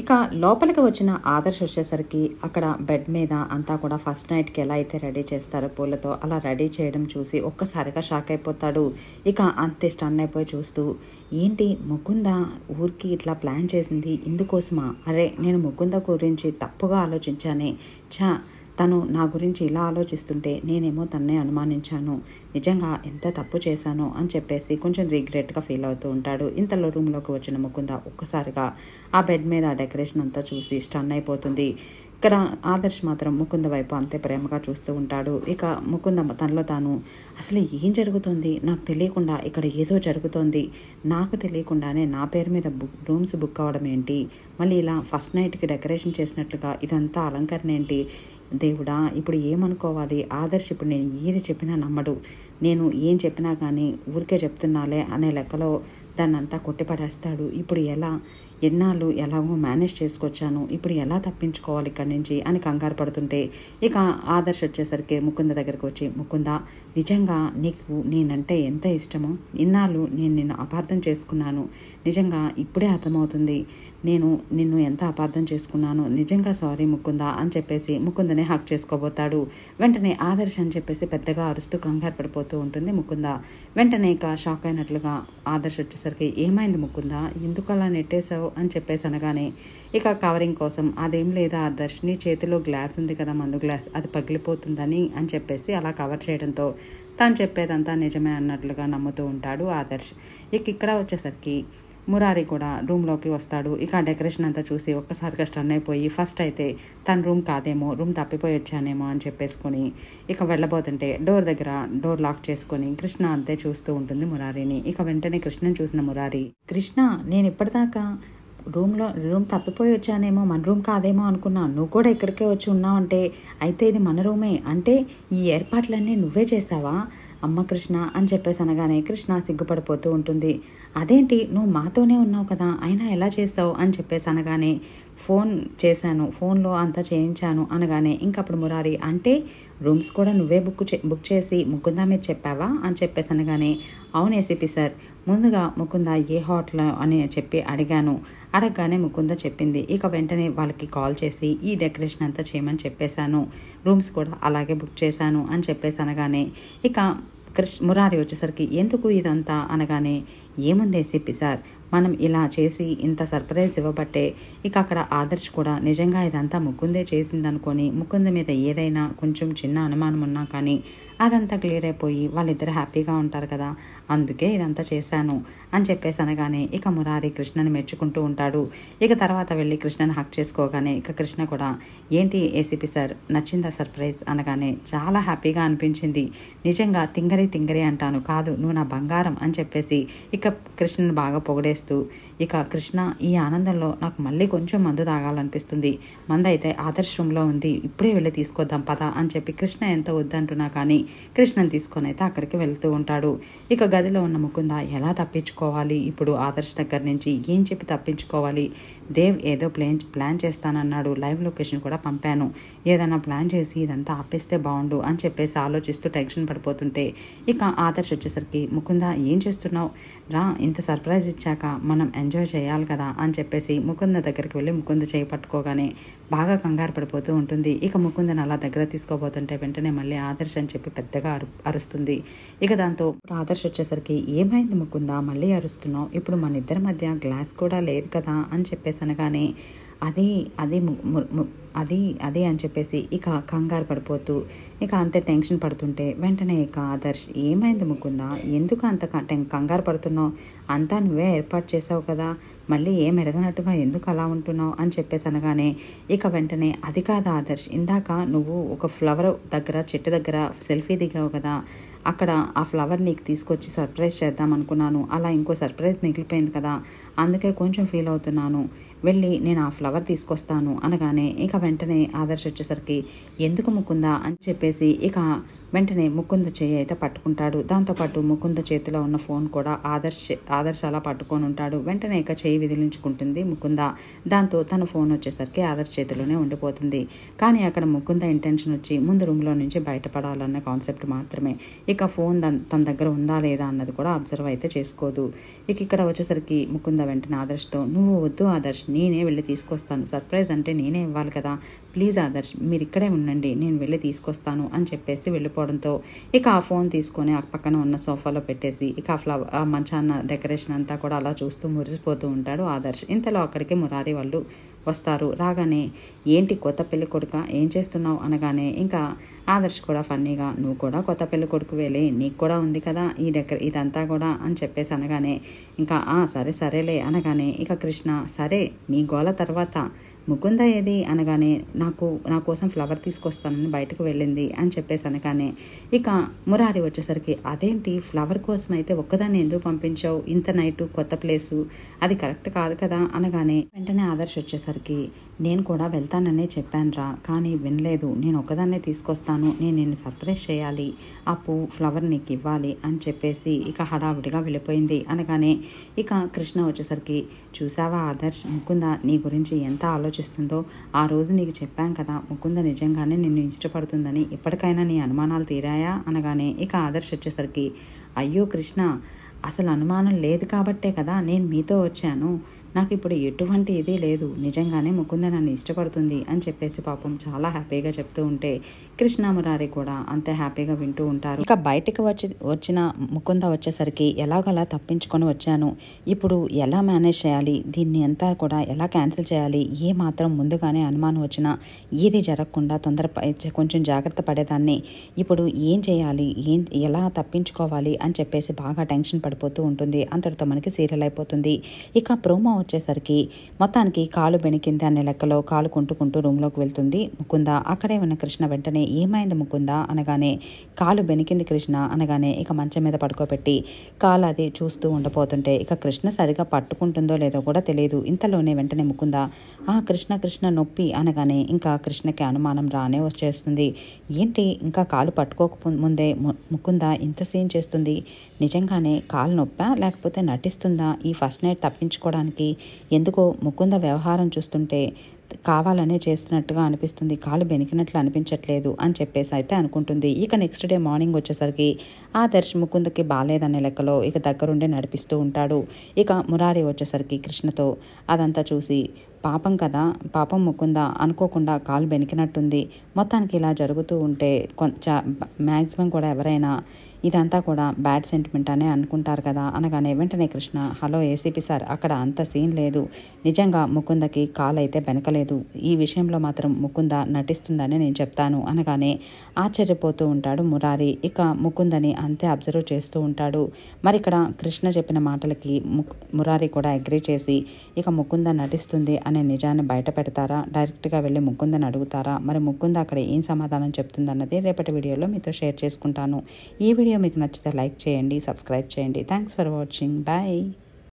ఇక లోపలికి వచ్చిన ఆదర్శ్ వచ్చేసరికి అక్కడ బెడ్ మీద అంతా కూడా ఫస్ట్ నైట్కి ఎలా అయితే రెడీ చేస్తారో పూలతో అలా రెడీ చేయడం చూసి ఒక్కసారిగా షాక్ అయిపోతాడు. ఇక అంతే స్టన్ అయిపోయి చూస్తూ, ఏంటి ముకుంద ఊరికి ఇట్లా ప్లాన్ చేసింది ఇందుకోసమా? అరే నేను ముకుంద గురించి తప్పుగా ఆలోచించానే, తను నా గురించి ఇలా ఆలోచిస్తుంటే నేనేమో తన్నే అనుమానించాను, నిజంగా ఎంత తప్పు చేశానో అని చెప్పేసి కొంచెం రిగ్రెట్గా ఫీల్ అవుతూ ఉంటాడు. ఇంతలో రూమ్లోకి వచ్చిన ముకుంద ఒక్కసారిగా ఆ బెడ్ మీద ఆ డెకరేషన్ అంతా చూసి స్టన్ అయిపోతుంది. ఇక్కడ ఆదర్శ్ మాత్రం ముకుంద వైపు అంతే ప్రేమగా చూస్తూ ఉంటాడు. ఇక ముకుంద తనలో తాను, అసలు ఏం జరుగుతుంది, నాకు తెలియకుండా ఇక్కడ ఏదో జరుగుతోంది, నాకు తెలియకుండానే నా పేరు మీద రూమ్స్ బుక్ అవ్వడం ఏంటి, మళ్ళీ ఇలా ఫస్ట్ నైట్కి డెకరేషన్ చేసినట్లుగా ఇదంతా అలంకరణ ఏంటి, దేవుడా ఇప్పుడు ఏమనుకోవాలి, ఆదర్శ్ ఇప్పుడు నేను ఏది చెప్పినా నమ్మడు, నేను ఏం చెప్పినా కానీ ఊరికే చెప్తున్నాలే అనే లెక్కలో దాన్ని అంతా కొట్టిపడేస్తాడు, ఇప్పుడు ఎలా, ఎన్నాళ్ళు ఎలాగో మేనేజ్ చేసుకొచ్చాను, ఇప్పుడు ఎలా తప్పించుకోవాలి ఇక్కడి నుంచి అని కంగారు పడుతుంటే ఇక ఆదర్శ్ వచ్చేసరికి ముకుంద దగ్గరికి వచ్చి, ముకుంద నిజంగా నీకు నేనంటే ఎంత ఇష్టమో, ఇన్నాళ్ళు నేను నిన్ను అపార్థం చేసుకున్నాను, నిజంగా ఇప్పుడే అర్థమవుతుంది నేను నిన్ను ఎంత అపార్థం చేసుకున్నాను, నిజంగా సారీ ముకుంద అని చెప్పేసి ముకుందనే హక్ చేసుకోబోతాడు. వెంటనే ఆదర్శ్ అని చెప్పేసి పెద్దగా అరుస్తూ కంగారు పడిపోతూ ఉంటుంది ముకుంద. వెంటనే ఇక షాక్ అయినట్లుగా ఆదర్శ్ వచ్చేసరికి, ఏమైంది ముకుంద, ఎందుకు అలా నెట్టేశావు అని చెప్పేసి అనగానే ఇక కవరింగ్ కోసం, అదేం లేదా ఆదర్శ్, నీ చేతిలో గ్లాస్ ఉంది కదా మందు గ్లాస్, అది పగిలిపోతుందని అని చెప్పేసి అలా కవర్ చేయడంతో తను చెప్పేదంతా నిజమే అన్నట్లుగా నమ్ముతూ ఉంటాడు ఆదర్శ్. ఇక ఇక్కడ వచ్చేసరికి మురారి కూడా రూమ్లోకి వస్తాడు. ఇక డెకరేషన్ అంతా చూసి ఒక్కసారిగా స్టన్ అయిపోయి, ఫస్ట్ అయితే తన రూమ్ కాదేమో, రూమ్ తప్పిపోయి వచ్చానేమో అని చెప్పేసుకొని ఇక వెళ్ళబోతుంటే డోర్ దగ్గర డోర్ లాక్ చేసుకొని కృష్ణ అంతే చూస్తూ ఉంటుంది మురారిని. ఇక వెంటనే కృష్ణని చూసిన మురారి, కృష్ణ నేను ఇప్పటిదాకా రూమ్ తప్పిపోయి వచ్చానేమో, మన రూమ్ కాదేమో అనుకున్నా, నువ్వు కూడా ఇక్కడికే వచ్చి ఉన్నావంటే అయితే ఇది మన రూమే, అంటే ఈ ఏర్పాట్లన్నీ నువ్వే చేసావా అమ్మ కృష్ణ అని చెప్పేసి అనగానే కృష్ణ సిగ్గుపడిపోతూ ఉంటుంది. అదేంటి నువ్వు మాతోనే ఉన్నావు కదా, అయినా ఎలా చేస్తావు అని చెప్పేసి అనగానే ఫోన్ చేశాను, ఫోన్లో అంతా చేయించాను అనగానే ఇంకప్పుడు మురారి, అంటే రూమ్స్ కూడా నువ్వే బుక్ చేసి ముకుంద మీద చెప్పావా అని చెప్పేసి అనగానే, అవును ఏసీపీ సార్, ముందుగా ముకుంద ఏ హోటల్ అని చెప్పి అడగగానే ముకుంద చెప్పింది. ఇక వెంటనే వాళ్ళకి కాల్ చేసి ఈ డెకరేషన్ అంతా చేయమని చెప్పేశాను, రూమ్స్ కూడా అలాగే బుక్ చేశాను అని చెప్పేసి అనగానే ఇక మురారి వచ్చేసరికి ఎందుకు ఇదంతా అనగానే, ఏముంది ఏసీపీ సార్, మనం ఇలా చేసి ఇంత సర్ప్రైజ్ ఇవ్వబట్టే ఇక అక్కడ ఆదర్శ్ కూడా నిజంగా ఇదంతా ముకుందే చేసిందనుకొని ముకుంద మీద ఏదైనా కొంచెం చిన్న అనుమానం ఉన్నా కానీ అదంతా క్లియర్ అయిపోయి వాళ్ళిద్దరు హ్యాపీగా ఉంటారు కదా, అందుకే ఇదంతా చేశాను అని చెప్పేసి అనగానే ఇక మురారి కృష్ణని మెచ్చుకుంటూ ఉంటాడు. ఇక తర్వాత వెళ్ళి కృష్ణని హక్ చేసుకోగానే ఇక కృష్ణ కూడా, ఏంటి ఏసీపీ సార్ నచ్చిందా సర్ప్రైజ్ అనగానే, చాలా హ్యాపీగా అనిపించింది, నిజంగా తింగరి అంటాను కాదు, నువ్వు నా బంగారం అని చెప్పేసి ఇక కృష్ణని బాగా పొగిడేస్తూ, ఇక కృష్ణ ఈ ఆనందంలో నాకు మళ్ళీ కొంచెం మందు తాగాలనిపిస్తుంది, మందు అయితే ఆదర్శ్ రూమ్లో ఉంది, ఇప్పుడే వెళ్ళి తీసుకొద్దాం పద అని చెప్పి కృష్ణ ఎంత వద్దంటున్నా కానీ కృష్ణని తీసుకొని అయితే అక్కడికి వెళ్తూ ఉంటాడు. ఇక గదిలో ఉన్న ముకుంద ఎలా తప్పించుకోవాలి ఇప్పుడు ఆదర్శ్ దగ్గర నుంచి, ఏం చెప్పి తప్పించుకోవాలి, దేవ్ ఏదో ప్లాన్ చేస్తానన్నాడు, లైవ్ లొకేషన్ కూడా పంపాను, ఏదైనా ప్లాన్ చేసి ఇదంతా ఆపేస్తే బాగుండు అని చెప్పేసి ఆలోచిస్తూ టెన్షన్ పడిపోతుంటే ఇక ఆదర్శ్ వచ్చేసరికి, ముకుంద ఏం చేస్తున్నావు రా, ఇంత సర్ప్రైజ్ ఇచ్చాక మనం ఎంజాయ్ చేయాలి కదా అని చెప్పేసి ముకుంద దగ్గరికి వెళ్ళి ముకుంద చేయి పట్టుకోగానే బాగా కంగారు పడిపోతూ ఉంటుంది. ఇక ముకుందని అలా దగ్గర తీసుకోబోతుంటే వెంటనే మళ్ళీ ఆదర్శ్ అని చెప్పి పెద్దగా అరుస్తుంది. ఇక దాంతో ఆదర్శ్ వచ్చేసరికి, ఏమైంది ముకుంద మళ్ళీ అరుస్తున్నావు, ఇప్పుడు మన ఇద్దరి మధ్య గ్లాస్ కూడా లేదు కదా అని చెప్పేసి అనగానే అది అని చెప్పేసి ఇక కంగారు పడిపోతూ ఇక అంతే టెన్షన్ పడుతుంటే వెంటనే ఇక ఆదర్శ్, ఏమైంది ముకుంద, ఎందుకు అంత కంగారు పడుతున్నావు, అంతా నువ్వే ఏర్పాటు చేసావు కదా, మళ్ళీ ఏం ఎరగనట్టుగా ఎందుకు అలా ఉంటున్నావు అని చెప్పేసి అనగానే ఇక వెంటనే, అది కాదు ఆదర్శ్, ఇందాక నువ్వు ఒక ఫ్లవర్ దగ్గర చెట్టు దగ్గర సెల్ఫీ దిగావు కదా, అక్కడ ఆ ఫ్లవర్ నీకు తీసుకొచ్చి సర్ప్రైజ్ చేద్దాం అనుకున్నాను, అలా ఇంకో సర్ప్రైజ్ మిగిలిపోయింది కదా, అందుకే కొంచెం ఫీల్ అవుతున్నాను, వెళ్ళి నేను ఆ ఫ్లవర్ తీసుకొస్తాను అనగానే ఇక వెంటనే ఆదర్శ్ వచ్చేసరికి, ఎందుకు ముకుందా అని చెప్పేసి ఇక వెంటనే ముకుంద చెయ్యి అయితే పట్టుకుంటాడు. దాంతోపాటు ముకుంద చేతిలో ఉన్న ఫోన్ కూడా ఆదర్శ్ అలా పట్టుకొని ఉంటాడు. వెంటనే ఇక చెయ్యి విదిలించుకుంటుంది ముకుంద. దాంతో తన ఫోన్ వచ్చేసరికి ఆదర్శ్ చేతిలోనే ఉండిపోతుంది. కానీ అక్కడ ముకుంద ఇంటెన్షన్ వచ్చి ముందు రూమ్లో నుంచి బయటపడాలన్న కాన్సెప్ట్ మాత్రమే. ఇక ఫోన్ తన దగ్గర ఉందా లేదా అన్నది కూడా అబ్జర్వ్ అయితే చేసుకోదు. ఇక ఇక్కడ వచ్చేసరికి ముకుంద వెంటనే ఆదర్శ్తో, నువ్వు వద్దు ఆదర్శ్, నేనే వెళ్ళి తీసుకొస్తాను, సర్ప్రైజ్ అంటే నేనే ఇవ్వాలి కదా, ప్లీజ్ ఆదర్శ్ మీరు ఇక్కడే ఉండండి, నేను వెళ్ళి తీసుకొస్తాను అని చెప్పేసి వెళ్ళిపోవడంతో ఇక ఆ ఫోన్ తీసుకొని ఆ పక్కన ఉన్న సోఫాలో పెట్టేసి ఇక ఆ మంచాన్న డెకరేషన్ అంతా కూడా అలా చూస్తూ మురిసిపోతూ ఉంటాడు ఆదర్శ్. ఇంతలో అక్కడికి మురారి వాళ్ళు వస్తారు. రాగానే ఏంటి కొత్త పెళ్లి కొడుక, ఏం చేస్తున్నావు అనగానే ఇంకా ఆదర్శ్ కూడా ఫన్నీగా, నువ్వు కూడా కొత్త పెళ్లి కొడుకు వెళ్ళి నీకు కూడా ఉంది కదా ఇదంతా కూడా అని చెప్పేసి అనగానే ఇంకా సరే సరేలే అనగానే ఇక కృష్ణ, సరే మీ గోల తర్వాత ముకుంద ఏది అనగానే నా కోసం ఫ్లవర్ తీసుకొస్తానని బయటకు వెళ్ళింది అని చెప్పేసి అనగానే ఇక మురారి వచ్చేసరికి, అదేంటి ఫ్లవర్ కోసం అయితే ఒక్కదాన్ని ఎందుకు పంపించావు, ఇంత నైటు కొత్త ప్లేసు, అది కరెక్ట్ కాదు కదా అనగానే వెంటనే ఆదర్శ్ వచ్చేసరికి, నేను కూడా వెళ్తాననే చెప్పానురా, కానీ వినలేదు, నేను ఒక్కదాన్నే తీసుకొస్తాను, నేను నిన్ను సర్ప్రైజ్ చేయాలి, ఆ ఫ్లవర్ నీకు ఇవ్వాలి అని చెప్పేసి ఇక హడావుడిగా వెళ్ళిపోయింది అనగానే ఇక కృష్ణ వచ్చేసరికి, చూసావా ఆదర్శ్, ముకుంద నీ గురించి ఎంత ఆలోచిస్తుందో, ఆ రోజు నీకు చెప్పాం కదా ముకుంద నిజంగానే నిన్ను ఇష్టపడుతుందని, ఇప్పటికైనా నీ అనుమానాలు తీరాయా అనగానే ఇక ఆదర్శ్ వచ్చేసరికి, అయ్యో కృష్ణ, అసలు అనుమానం లేదు కాబట్టే కదా నేను మీతో వచ్చాను, నాకు ఇప్పుడు ఎటువంటి ఇది లేదు, నిజంగానే ముకుంద నన్ను ఇష్టపడుతుంది అని చెప్పేసి పాపం చాలా హ్యాపీగా చెప్తూ ఉంటే కృష్ణ మురారి కూడా అంతే హ్యాపీగా వింటూ ఉంటారు. ఇక బయటకు వచ్చిన ముకుంద వచ్చేసరికి ఎలాగలా తప్పించుకొని వచ్చాను, ఇప్పుడు ఎలా మేనేజ్ చేయాలి, దీన్ని అంతా కూడా ఎలా క్యాన్సిల్ చేయాలి, ఏ మాత్రం ముందుగానే అనుమానం వచ్చినా ఏది జరగకుండా కొంచెం జాగ్రత్త పడేదాన్ని, ఇప్పుడు ఏం చేయాలి, ఎలా తప్పించుకోవాలి అని చెప్పేసి బాగా టెన్షన్ పడిపోతూ ఉంటుంది. అంతటితో మనకి సీరియల్ అయిపోతుంది. ఇక ప్రోమో వచ్చేసరికి మొత్తానికి కాలు బెణికింది అనే లెక్కలో కాలు కుంటుకుంటూ రూమ్లోకి వెళ్తుంది ముకుంద. అక్కడే ఉన్న కృష్ణ వెంటనే, ఏమైంది ముకుంద అనగానే, కాలు బెణికింది కృష్ణ అనగానే ఇక మంచం మీద పడుకోబెట్టి కాలు అది చూస్తూ ఉండిపోతుంటే ఇక కృష్ణ సరిగా పట్టుకుంటుందో లేదో కూడా తెలియదు. ఇంతలోనే వెంటనే ముకుంద, కృష్ణ నొప్పి అనగానే ఇంకా కృష్ణకి అనుమానం రానే వచ్చేస్తుంది. ఏంటి ఇంకా కాలు పట్టుకోక ముందే ముకుంద ఇంత సీన్ చేస్తుంది, నిజంగానే కాలు నొప్పా లేకపోతే నటిస్తుందా, ఈ ఫస్ట్ నైట్ తప్పించుకోవడానికి ఎందుకో ముకుంద వ్యవహారం చూస్తుంటే కావాలనే చేస్తున్నట్టుగా అనిపిస్తుంది, కాలు బెనికినట్లు అనిపించట్లేదు అని చెప్పేసి అయితే అనుకుంటుంది. ఇక నెక్స్ట్ డే మార్నింగ్ వచ్చేసరికి ఆదర్శ్ ముకుందకి బాగాలేదనే లెక్కలో ఇక దగ్గరుండి నడిపిస్తూ ఉంటాడు. ఇక మురారి వచ్చేసరికి కృష్ణతో అదంతా చూసి, పాపం ముకుంద అనుకోకుండా కాలు బెనికినట్టుంది, మొత్తానికి ఇలా జరుగుతూ ఉంటే మ్యాక్సిమం కూడా ఎవరైనా ఇదంతా కూడా బ్యాడ్ సెంటిమెంట్ అనే అనుకుంటారు కదా అనగానే వెంటనే కృష్ణ, హలో ఏసీపీ సార్, అక్కడ అంత సీన్ లేదు, నిజంగా ముకుందకి కాలు అయితే బెనకలేదు, ఈ విషయంలో మాత్రం ముకుంద నటిస్తుందని నేను చెప్తాను అనగానే ఆశ్చర్యపోతూ ఉంటాడు మురారి. ఇక ముకుందని అంతే అబ్జర్వ్ చేస్తూ ఉంటాడు. మరి ఇక్కడ కృష్ణ చెప్పిన మాటలకి మురారి కూడా అగ్రీ చేసి ఇక ముకుంద నటిస్తుంది అనే నిజాన్ని బయట పెడతారా, డైరెక్ట్గా వెళ్ళి ముకుందని అడుగుతారా, మరి ముకుంద అక్కడ ఏం సమాధానం చెప్తుందన్నది రేపటి వీడియోలో మీతో షేర్ చేసుకుంటాను. ఈ వీడియో మీకు నచ్చితే లైక్ చేయండి, సబ్స్క్రైబ్ చేయండి. Thanks for watching. బాయ్.